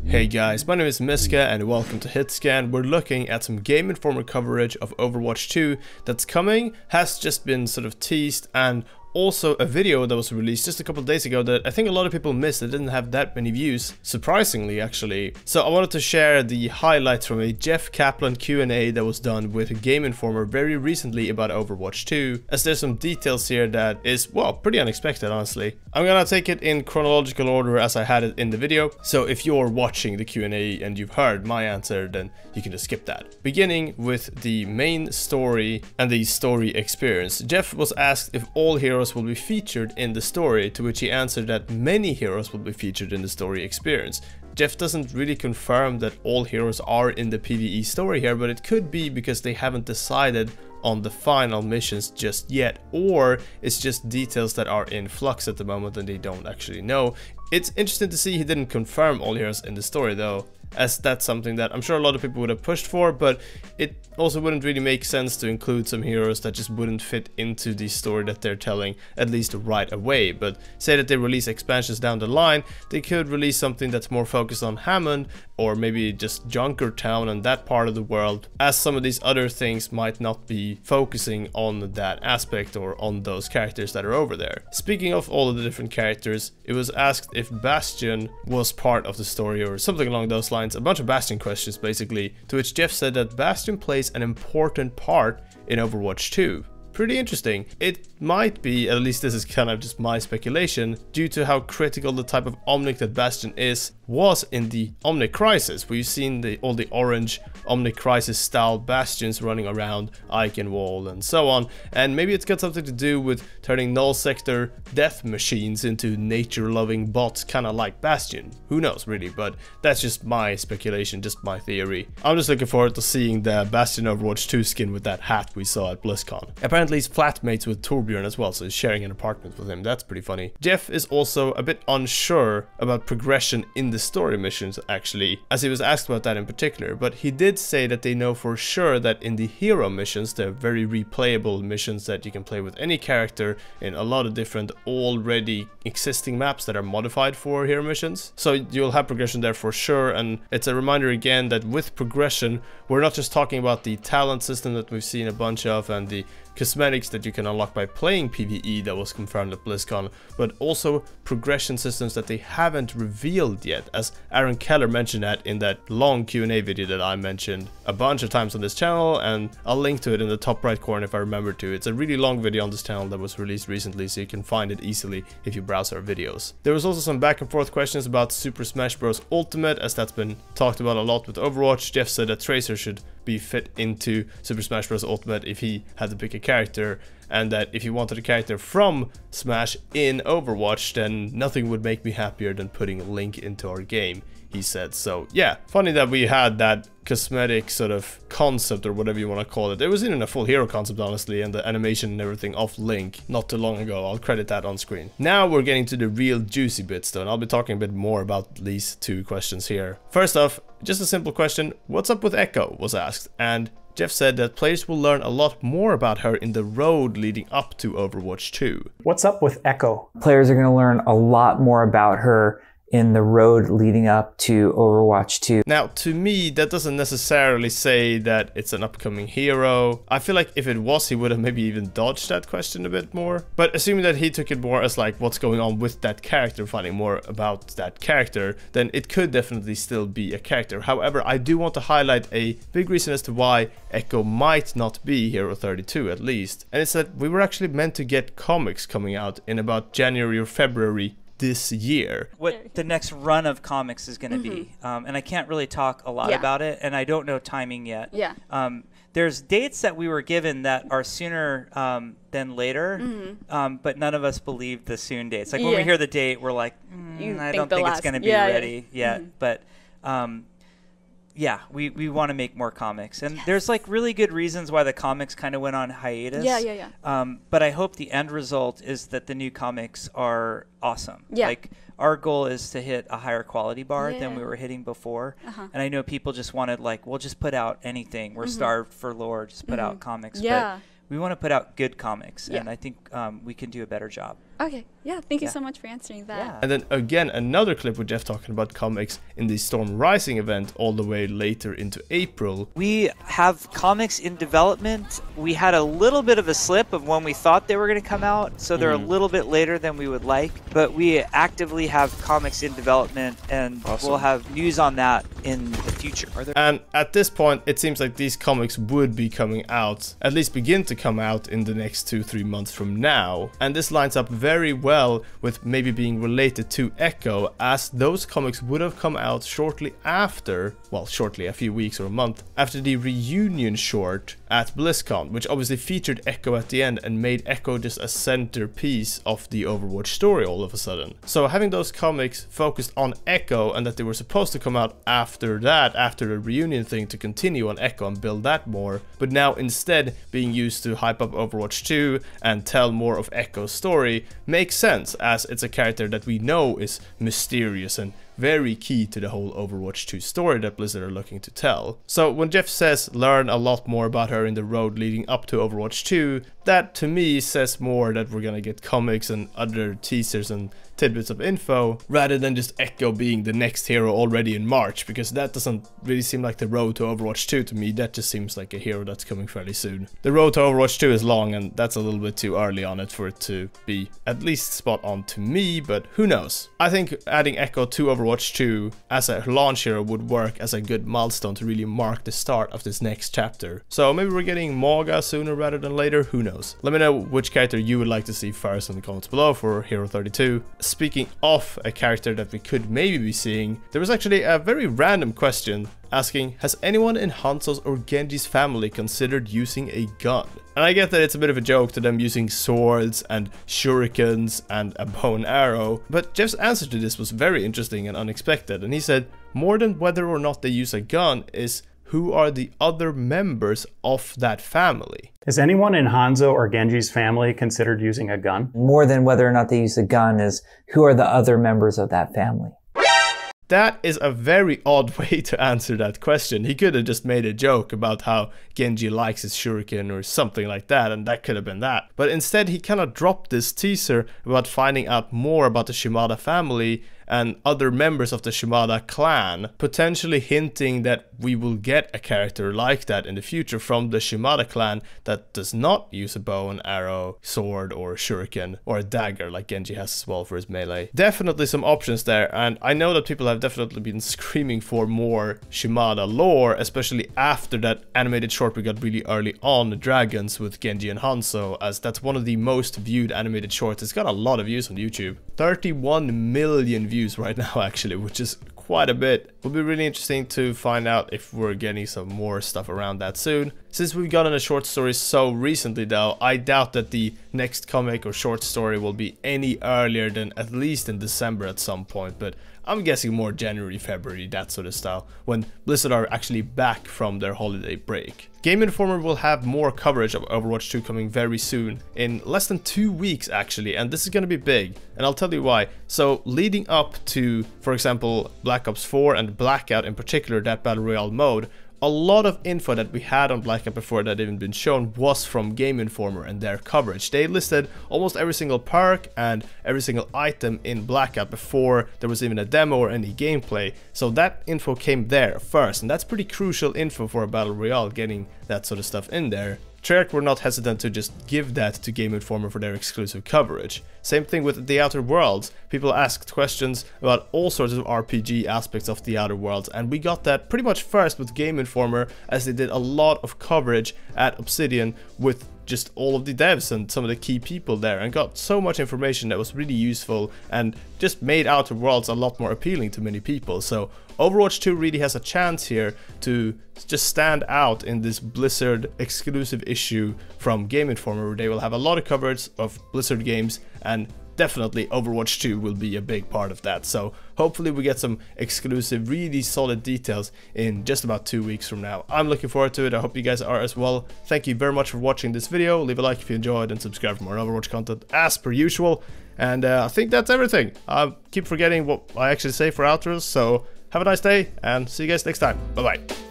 Hey guys, my name is Miska and welcome to HitScan. We're looking at some Game Informer coverage of Overwatch 2 that's coming, has just been sort of teased, and also a video that was released just a couple of days ago that I think a lot of people missed. It didn't have that many views, surprisingly actually. So I wanted to share the highlights from a Jeff Kaplan Q&A that was done with Game Informer very recently about Overwatch 2, as there's some details here that is, well, pretty unexpected honestly. I'm gonna take it in chronological order as I had it in the video, so if you're watching the Q&A and you've heard my answer, then you can just skip that. Beginning with the main story and the story experience. Jeff was asked if all heroes will be featured in the story, to which he answered that many heroes will be featured in the story experience. Jeff doesn't really confirm that all heroes are in the PvE story here, but it could be because they haven't decided on the final missions just yet, or it's just details that are in flux at the moment and they don't actually know. It's interesting to see he didn't confirm all heroes in the story though, as that's something that I'm sure a lot of people would have pushed for, but it also wouldn't really make sense to include some heroes that just wouldn't fit into the story that they're telling, at least right away. But say that they release expansions down the line, they could release something that's more focused on Hammond, or maybe just Junkertown and that part of the world, as some of these other things might not be focusing on that aspect or on those characters that are over there. Speaking of all of the different characters, it was asked if Bastion was part of the story or something along those lines. A bunch of Bastion questions basically, to which Jeff said that Bastion plays an important part in Overwatch 2. Pretty interesting. It might be, at least this is kind of just my speculation, due to how critical the type of Omnic that Bastion was in the Omnic Crisis, where you've seen all the orange Omnic Crisis style Bastions running around Eichenwald and so on, and maybe it's got something to do with turning null sector death machines into nature-loving bots, kind of like Bastion. Who knows really, but that's just my speculation, just my theory. I'm just looking forward to seeing the Bastion Overwatch 2 skin with that hat we saw at BlizzCon. Apparently he's flatmates with Torbjorn as well, so he's sharing an apartment with him. That's pretty funny. Jeff is also a bit unsure about progression in the story missions actually, as he was asked about that in particular, but he did say that they know for sure that in the hero missions, the very replayable missions that you can play with any character in a lot of different already existing maps that are modified for hero missions. So you'll have progression there for sure, and it's a reminder again that with progression, we're not just talking about the talent system that we've seen a bunch of and the cosmetics that you can unlock by playing PvE that was confirmed at BlizzCon, but also progression systems that they haven't revealed yet, as Aaron Keller mentioned that in that long Q&A video that I mentioned a bunch of times on this channel, and I'll link to it in the top right corner if I remember to. It's a really long video on this channel that was released recently, so you can find it easily if you browse our videos. There was also some back and forth questions about Super Smash Bros. Ultimate, as that's been talked about a lot with Overwatch. Jeff said that Tracer should be fit into Super Smash Bros. Ultimate if he had to pick a character, and that if he wanted a character from Smash in Overwatch, then nothing would make me happier than putting Link into our game, he said. So yeah, funny that we had that cosmetic sort of concept, or whatever you want to call it. It was even a full hero concept honestly, and the animation and everything of Link not too long ago. I'll credit that on screen. Now we're getting to the real juicy bits though, and I'll be talking a bit more about these two questions here. First off, just a simple question: what's up with Echo was asked, and Jeff said that players will learn a lot more about her in the road leading up to Overwatch 2. What's up with Echo? Players are going to learn a lot more about her in the road leading up to Overwatch 2. Now, to me, that doesn't necessarily say that it's an upcoming hero. I feel like if it was, he would have maybe even dodged that question a bit more. But assuming that he took it more as like what's going on with that character, finding more about that character, then it could definitely still be a character. However, I do want to highlight a big reason as to why Echo might not be Hero 32 at least. And it's that we were actually meant to get comics coming out in about January or February this year. What the next run of comics is going to be, and I can't really talk a lot about it, and I don't know timing yet. There's dates that we were given that are sooner than later, but none of us believe the soon dates. Like when we hear the date, we're like, I don't think it's going to be ready yet. But yeah, we want to make more comics, and there's like really good reasons why the comics kind of went on hiatus. But I hope the end result is that the new comics are awesome. Like our goal is to hit a higher quality bar than we were hitting before, and I know people just wanted like, well, just put out anything. We're starved for lore. Just put out comics. But we want to put out good comics, and I think we can do a better job. Okay, yeah, thank you so much for answering that. Yeah. And then again, another clip with Jeff talking about comics in the Storm Rising event all the way later into April. We have comics in development. We had a little bit of a slip of when we thought they were going to come out, so they're a little bit later than we would like, but we actively have comics in development, and we'll have news on that in the future. And at this point, it seems like these comics would be coming out, at least begin to come out in the next 2-3 months from now. And this lines up very well with maybe being related to Echo, as those comics would have come out shortly after, well, shortly, a few weeks or a month, after the reunion short at BlizzCon, which obviously featured Echo at the end and made Echo just a centerpiece of the Overwatch story all of a sudden. So having those comics focused on Echo, and that they were supposed to come out after that, after a reunion thing, to continue on Echo and build that more, but now instead being used to hype up Overwatch 2 and tell more of Echo's story, makes sense, as it's a character that we know is mysterious and very key to the whole Overwatch 2 story that Blizzard are looking to tell. So when Jeff says learn a lot more about her in the road leading up to Overwatch 2, that to me says more that we're gonna get comics and other teasers and tidbits of info, rather than just Echo being the next hero already in March, because that doesn't really seem like the road to Overwatch 2 to me. That just seems like a hero that's coming fairly soon. The road to Overwatch 2 is long, and that's a little bit too early on it for it to be at least spot on to me, but who knows. I think adding Echo to Overwatch 2 as a launch hero would work as a good milestone to really mark the start of this next chapter. So maybe we're getting Mauga sooner rather than later, who knows. Let me know which character you would like to see first in the comments below for Hero 32. Speaking of a character that we could maybe be seeing, there was actually a very random question asking, has anyone in Hanzo's or Genji's family considered using a gun? And I get that it's a bit of a joke to them using swords and shurikens and a bow and arrow, but Jeff's answer to this was very interesting and unexpected, and he said, more than whether or not they use a gun is who are the other members of that family. Is anyone in Hanzo or Genji's family considered using a gun? More than whether or not they use a gun is who are the other members of that family. That is a very odd way to answer that question. He could have just made a joke about how Genji likes his shuriken or something like that, and that could have been that. But instead he kind of dropped this teaser about finding out more about the Shimada family and other members of the Shimada clan, potentially hinting that we will get a character like that in the future from the Shimada clan that does not use a bow and arrow, sword or shuriken, or a dagger like Genji has as well for his melee. Definitely some options there, and I know that people have definitely been screaming for more Shimada lore, especially after that animated short we got really early on, Dragons with Genji and Hanzo, as that's one of the most viewed animated shorts. It's got a lot of views on YouTube. 31 million views right now actually, which is quite a bit. Will be really interesting to find out if we're getting some more stuff around that soon. Since we've gotten a short story so recently though, I doubt that the next comic or short story will be any earlier than at least in December at some point, but I'm guessing more January, February, that sort of style, when Blizzard are actually back from their holiday break. Game Informer will have more coverage of Overwatch 2 coming very soon, in less than 2 weeks actually, and this is gonna be big, and I'll tell you why. So leading up to, for example, Black Ops 4 and Blackout in particular, that Battle Royale mode, a lot of info that we had on Blackout before that even been shown was from Game Informer and their coverage. They listed almost every single perk and every single item in Blackout before there was even a demo or any gameplay. So that info came there first, and that's pretty crucial info for a Battle Royale, getting that sort of stuff in there. Treyarch were not hesitant to just give that to Game Informer for their exclusive coverage. Same thing with The Outer Worlds. People asked questions about all sorts of RPG aspects of The Outer Worlds, and we got that pretty much first with Game Informer, as they did a lot of coverage at Obsidian with just all of the devs and some of the key people there, and got so much information that was really useful and just made Outer Worlds a lot more appealing to many people. So Overwatch 2 really has a chance here to just stand out in this Blizzard exclusive issue from Game Informer, where they will have a lot of coverage of Blizzard games, and definitely Overwatch 2 will be a big part of that. So hopefully we get some exclusive, really solid details in just about 2 weeks from now. I'm looking forward to it. I hope you guys are as well. Thank you very much for watching this video. Leave a like if you enjoyed and subscribe for more Overwatch content as per usual. And I think that's everything. I keep forgetting what I actually say for outros, so have a nice day and see you guys next time. Bye bye.